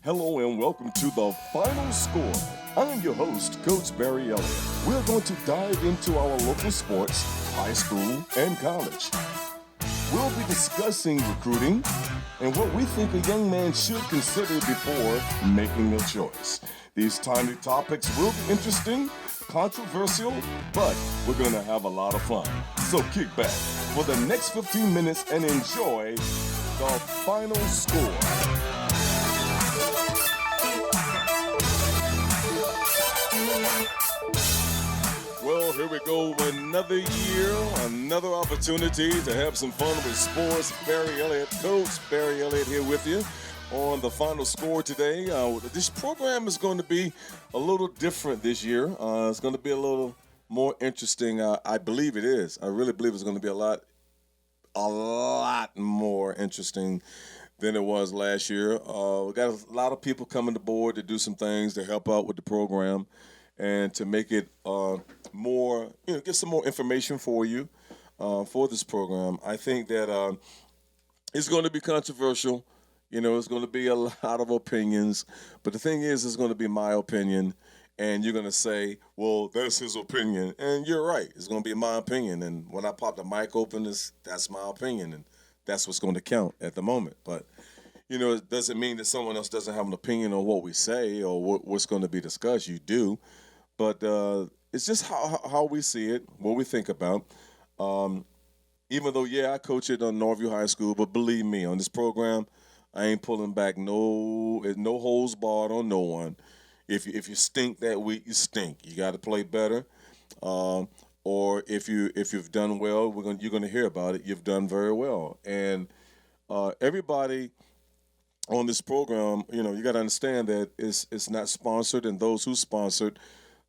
Hello and welcome to the Final Score. I'm your host, Coach Barry Elliott. We're going to dive into our local sports, high school, and college. We'll be discussing recruiting and what we think a young man should consider before making a choice. These timely topics will be interesting, controversial, but we're going to have a lot of fun. So kick back for the next 15 minutes and enjoy the Final Score. Well, here we go. Another year, another opportunity to have some fun with sports. Barry Elliott, Coach Barry Elliott here with you on the Final Score today. This program is going to be a little different this year. It's going to be a little more interesting. I believe it is. I really believe it's going to be a lot more interesting than it was last year. We got a lot of people coming to board to do some things to help out with the program and to make it more, get some more information for you for this program. I think that it's going to be controversial. It's going to be a lot of opinions. But the thing is, it's going to be my opinion. And you're going to say, well, that's his opinion. And you're right. It's going to be my opinion. And when I pop the mic open, that's my opinion. And that's what's going to count at the moment. But, it doesn't mean that someone else doesn't have an opinion on what we say or what's going to be discussed. You do. But it's just how we see it, what we think about. Even though, I coach it on Northview High School, but believe me, on this program, I ain't pulling back no holds barred on no one. If you stink that week, you stink. You got to play better. Or if you've done well, you're gonna hear about it. You've done very well, and everybody on this program, you got to understand that it's not sponsored, and those who sponsored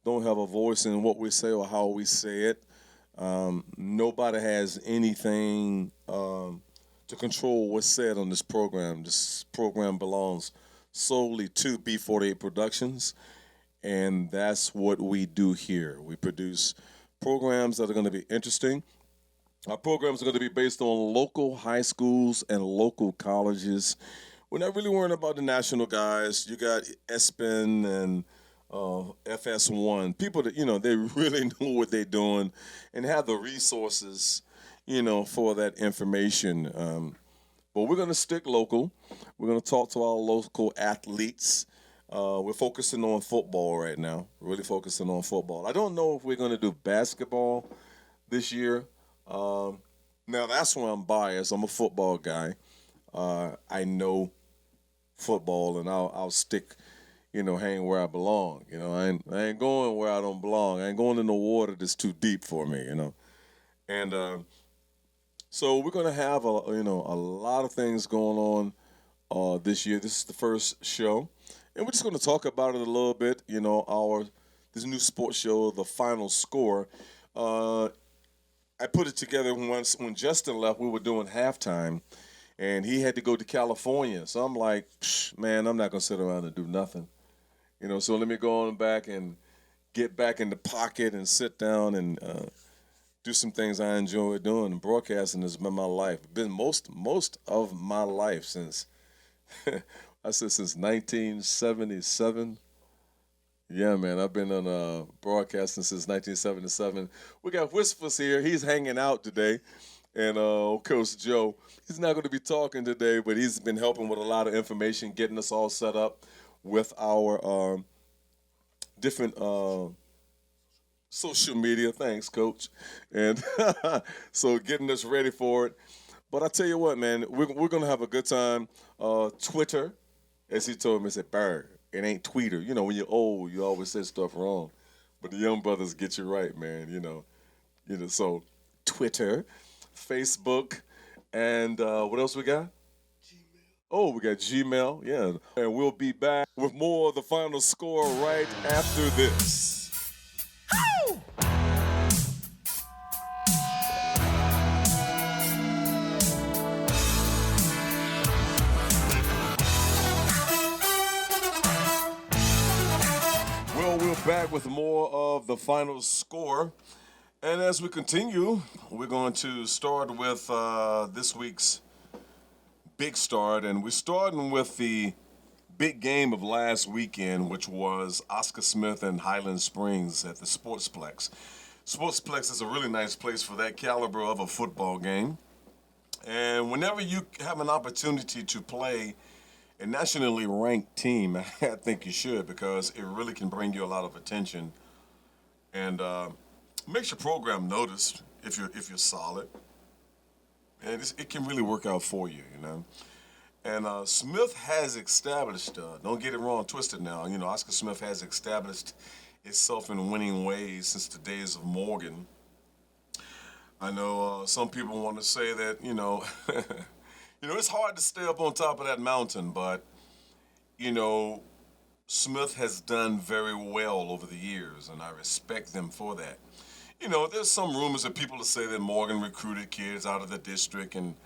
don't have a voice in what we say or how we say it. Nobody has anything to control what's said on this program. This program belongs solely to B48 Productions, and that's what we do here. We produce programs that are going to be interesting. Our programs are going to be based on local high schools and local colleges. We're not really worrying about the national guys. You got ESPN and FS1, people that, they really know what they're doing and have the resources, for that information. But we're going to stick local. We're going to talk to our local athletes. We're focusing on football right now, really focusing on football. I don't know if we're going to do basketball this year. Now, that's where I'm biased. I'm a football guy. I know football, and I'll stick hang where I belong. I ain't going where I don't belong. I ain't going in the water that's too deep for me, And so we're going to have a lot of things going on this year. This is the first show, and we're just going to talk about it a little bit. This new sports show, The Final Score. I put it together once when Justin left. We were doing halftime, and he had to go to California. So I'm like, man, I'm not going to sit around and do nothing. So let me go on back and get back in the pocket and sit down and do some things I enjoy doing. And broadcasting has been my life. It's been most of my life since, since 1977. Yeah, man, I've been on broadcasting since 1977. We got Whispers here. He's hanging out today. And Coach Joe, he's not going to be talking today, but he's been helping with a lot of information, getting us all set up with our different social media. Thanks, Coach. And so getting us ready for it. But I tell you what, man, we're going to have a good time. Twitter, as he told me, he said, Barry, it ain't Tweeter. When you're old, you always say stuff wrong. But the young brothers get you right, man, So Twitter, Facebook, and what else we got? Oh, we got Gmail, yeah. And we'll be back with more of the Final Score right after this. Ow! Well, we're back with more of the Final Score. And as we continue, we're going to start with this week's big start, and we're starting with the big game of last weekend, which was Oscar Smith and Highland Springs at the Sportsplex. Sportsplex is a really nice place for that caliber of a football game. And whenever you have an opportunity to play a nationally ranked team, I think you should, because it really can bring you a lot of attention and makes your program noticed if you're solid, and it can really work out for you, you know. And Smith has established, don't get it wrong, twisted now, you know, Oscar Smith has established itself in winning ways since the days of Morgan. I know some people want to say that, you know, it's hard to stay up on top of that mountain, but, you know, Smith has done very well over the years, and I respect them for that. You know, there's some rumors of people to say that Morgan recruited kids out of the district and,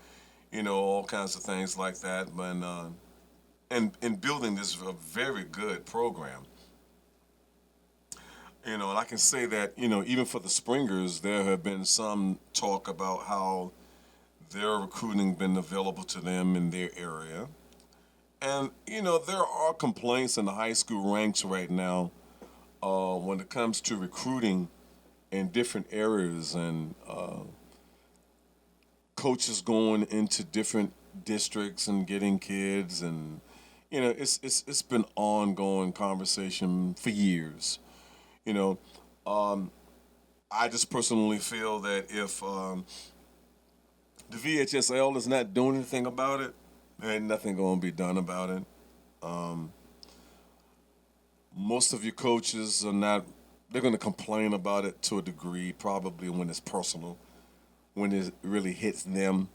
you know, all kinds of things like that. But and in building this a very good program, you know, and I can say that, you know, even for the Springers, there have been some talk about how their recruiting been available to them in their area. And, you know, there are complaints in the high school ranks right now when it comes to recruiting in different areas and coaches going into different districts and getting kids. And, you know, it's been ongoing conversation for years. You know, I just personally feel that if the VHSL is not doing anything about it, there ain't nothing going to be done about it. Most of your coaches are not, they're going to complain about it to a degree, probably when it's personal, when it really hits them,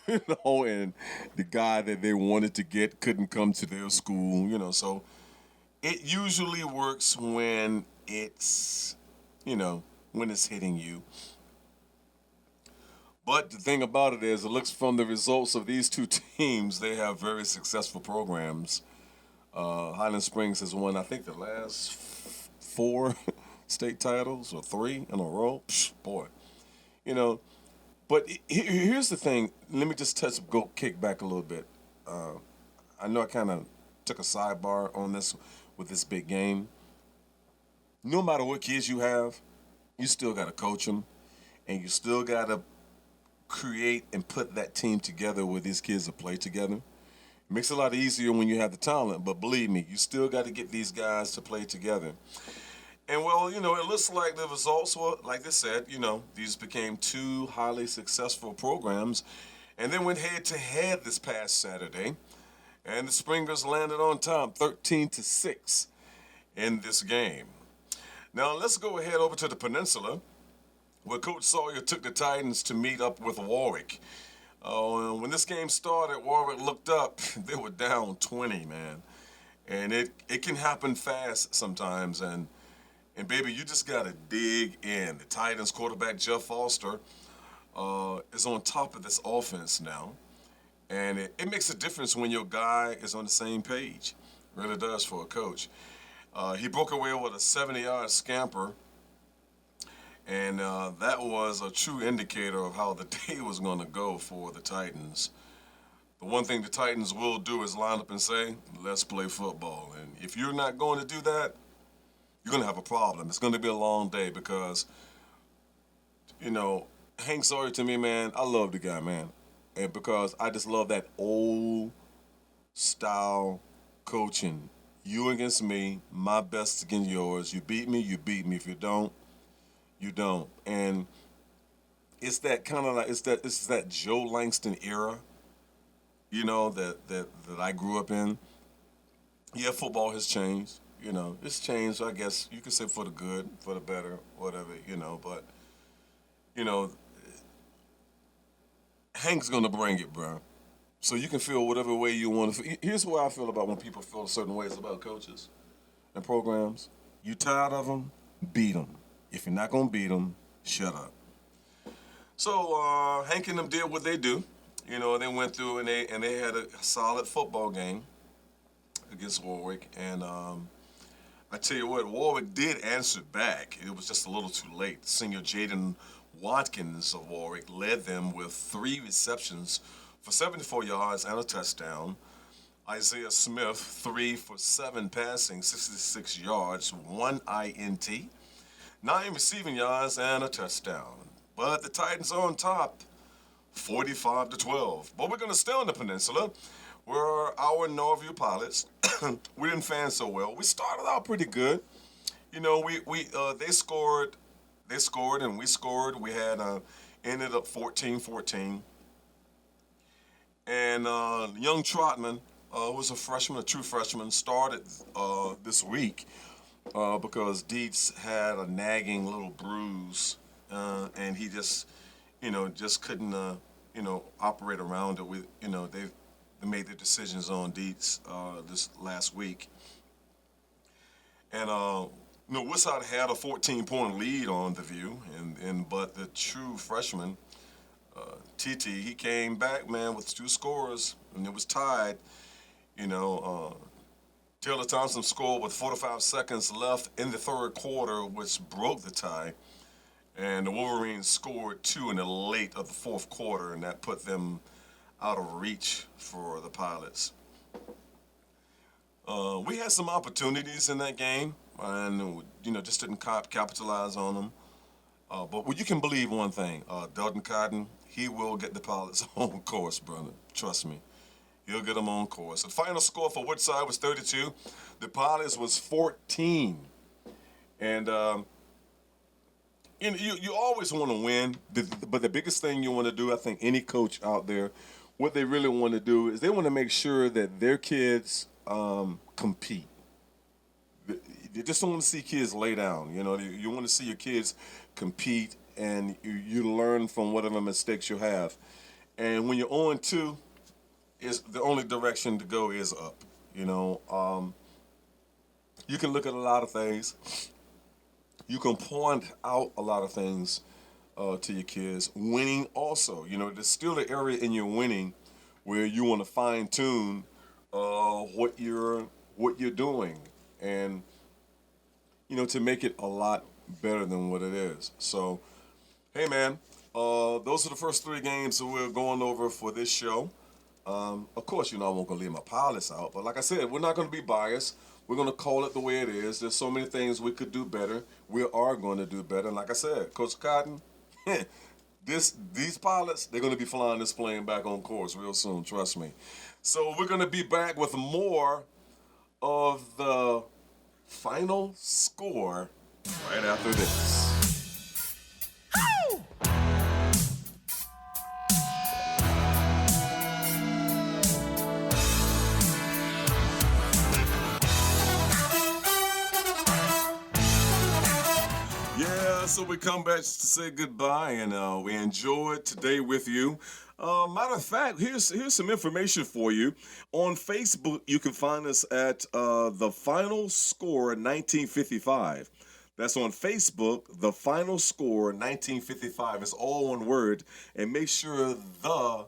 you know, and the guy that they wanted to get couldn't come to their school, you know. So it usually works when it's, you know, when it's hitting you. But the thing about it is, it looks from the results of these two teams, they have very successful programs. Highland Springs has won, I think, the last four state titles or three in a row. Psh, boy, you know. But here's the thing. Let me just go kick back a little bit. I know I kind of took a sidebar on this with this big game. No matter what kids you have, you still got to coach them, and you still got to create and put that team together where these kids will play together. It makes it a lot easier when you have the talent, but believe me, you still got to get these guys to play together. And well, you know, it looks like the results were, like they said, you know, these became two highly successful programs, and they went head to head this past Saturday, and the Springers landed on top, 13-6 in this game. Now let's go ahead over to the Peninsula, where Coach Sawyer took the Titans to meet up with Warwick. When this game started, Warwick looked up. They were down 20, man. And it can happen fast sometimes. And baby, you just got to dig in. The Titans quarterback, Jeff Foster, is on top of this offense now. And it makes a difference when your guy is on the same page. It really does for a coach. He broke away with a 70-yard scamper. And that was a true indicator of how the day was going to go for the Titans. The one thing the Titans will do is line up and say, let's play football. And if you're not going to do that, you're going to have a problem. It's going to be a long day because, you know, Hank Sawyer, to me, man, I love the guy, man. And because I just love that old style coaching. You against me, my best against yours. You beat me, you beat me. If you don't, you don't. And it's that kind of like, it's that Joe Langston era, you know, that I grew up in. Yeah, football has changed. You know, it's changed, I guess you could say, for the good, for the better, whatever, you know. But, you know, Hank's going to bring it, bro. So you can feel whatever way you want to feel. Here's what I feel about when people feel certain ways about coaches and programs. You tired of them, beat them. If you're not going to beat them, shut up. So Hank and them did what they do. You know, they went through and they had a solid football game against Warwick. And I tell you what, Warwick did answer back. It was just a little too late. Senior Jaden Watkins of Warwick led them with 3 receptions for 74 yards and a touchdown. Isaiah Smith, 3 for 7 passing, 66 yards, 1 INT, 9 receiving yards, and a touchdown. But the Titans are on top, 45-12. But we're going to stay on the peninsula, where our Norview Pilots, we didn't fan so well. We started out pretty good. You know, they scored, and we scored. We had ended up 14-14. And young Trotman, who was a true freshman, started this week because Dietz had a nagging little bruise, and he just couldn't, operate around it. They made their decisions on Dietz this last week. And, Woodside had a 14-point lead on the View, but the true freshman, TT, he came back, man, with 2 scores, and it was tied. Taylor Thompson scored with 45 seconds left in the third quarter, which broke the tie. And the Wolverines scored 2 in the late of the fourth quarter, and that put them out of reach for the Pilots. We had some opportunities in that game, and just didn't capitalize on them. But you can believe one thing: Dalton Cotton, he will get the Pilots on course, brother. Trust me, he'll get them on course. The final score for Woodside was 32. The Pilots was 14, and you always want to win, but the biggest thing you want to do, I think, any coach out there, what they really want to do is they want to make sure that their kids compete. You just don't want to see kids lay down. You want to see your kids compete, and you learn from whatever mistakes you have. And when you're 0-2, is the only direction to go is up. You can look at a lot of things. You can point out a lot of things to your kids. Winning also, there's still an area in your winning where you want to fine tune what you're doing, and to make it a lot better than what it is. So, hey man, those are the first 3 games that we're going over for this show. Of course, I won't gonna leave my Pilots out, but like I said, we're not gonna be biased. We're gonna call it the way it is. There's so many things we could do better. We are going to do better. And like I said, Coach Cotton, these Pilots, they're gonna be flying this plane back on course real soon. Trust me. So we're gonna be back with more of the final score right after this. So we come back to say goodbye, and we enjoyed today with you. Matter of fact, here's some information for you. On Facebook, you can find us at TheFinalScore 1955. That's on Facebook, TheFinalScore 1955. It's all one word, and make sure the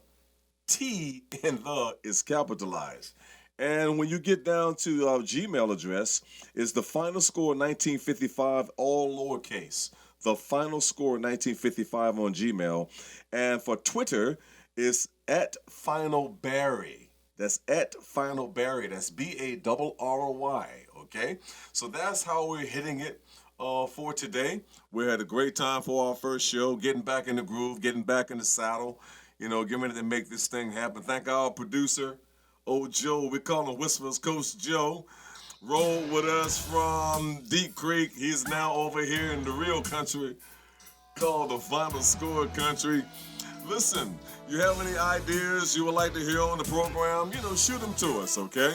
T in the is capitalized. And when you get down to our Gmail address, it's TheFinalScore 1955, all lowercase. TheFinalScore 1955 on Gmail. And for Twitter, it's @FinalBarry. That's @FinalBarry. That's BARRY. Okay? So that's how we're hitting it for today. We had a great time for our first show, getting back in the groove, getting back in the saddle, getting ready to make this thing happen. Thank our producer, old Joe. We call him Whispers Coach Joe. Rolled with us from Deep Creek. He's now over here in the real country called the Final Score Country. Listen, you have any ideas you would like to hear on the program, shoot them to us, okay?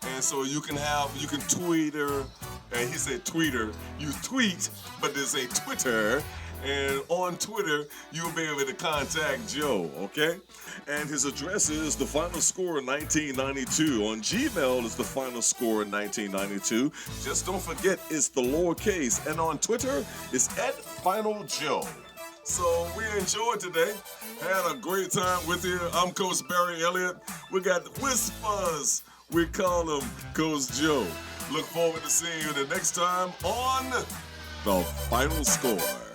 And so you can Twitter, and he said tweeter, you tweet, but there's a Twitter, and on Twitter, you'll be able to contact Joe, okay? And his address is TheFinalScore 1992. On Gmail, it's TheFinalScore 1992. Just don't forget, it's the lowercase. And on Twitter, it's @FinalJoe. So we enjoyed today. Had a great time with you. I'm Coach Barry Elliott. We got Whispers. We call him Coach Joe. Look forward to seeing you the next time on The Final Score.